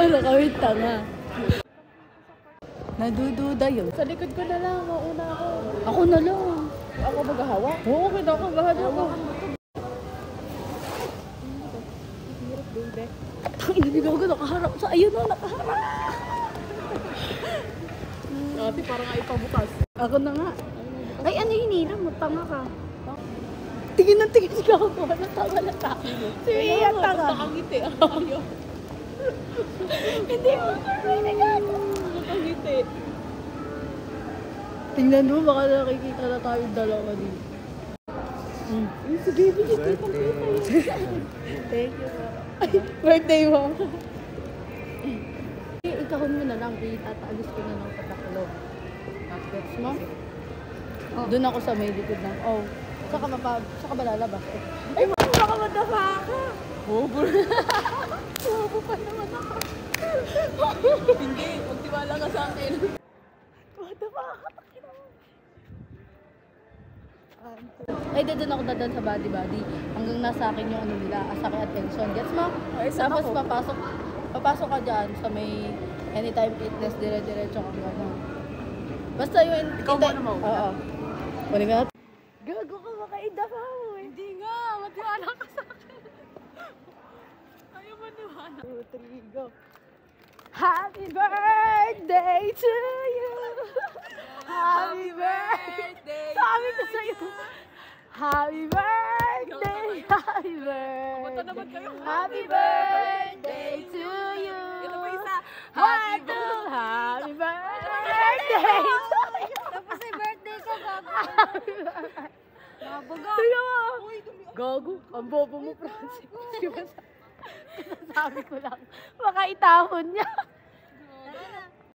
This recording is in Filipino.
Ano kawit tanga? Nadududa yun. Sa likod ko na lang, mauna ako. Ako na lang. Ako maghahawak? Oo, kita ako, bahala ko. Hirap, baby. Hindi ko nakaharap sa ayun na nakaharap. Ate, parang ay pabukas. Ako na nga. Ay, ano hinira mo? Tanga ka. Tingin na tingin si Gago. Ano tanga na tanga? Si Mia tanga. Nakangiti. Ayaw. Hindi mo survey na Gago. Nakangiti. Tingnan mo, baka nakikita na tayong dalawa dito. Si baby, hindi pa Thank you, bro. Ay, birthday mo. Ikahon mo na lang, itatalis ko na lang sa taklog. Gets mo? Oh. Doon ako sa may likod ng, saka ba lalabas? Ay, baka madapa ka. Bobo. Bobo pa naman ako. Hindi, magtiwala ka sa akin. Madapa ka, takin mo. Ay, doon ako dadaan sa body-body. Hanggang nasa akin yung ano nila, asake attention. Gets mo? Ay, Tapos papasok ka dyan sa may anytime fitness, dire-diretso ka ano. Basta yung... Ikaw ba naman? Oo. Kunin ka natin. Gago ka, makaida pa mo eh. Hindi nga, magtiwala ka sa akin. Ayaw maniwala. 2, 3, go. Happy birthday to you. Happy birthday. Sabi ko sa'yo. Happy birthday. Happy birthday. Bata naman kayo. Happy birthday to you. Ito pa isa. Happy birthday to you. Tapos ay birthday ka, Gago. Mabaga. Tingnan mo. Gago. Ang bobo mo, Francis. Di ba sabi ko lang, makaitahon niya.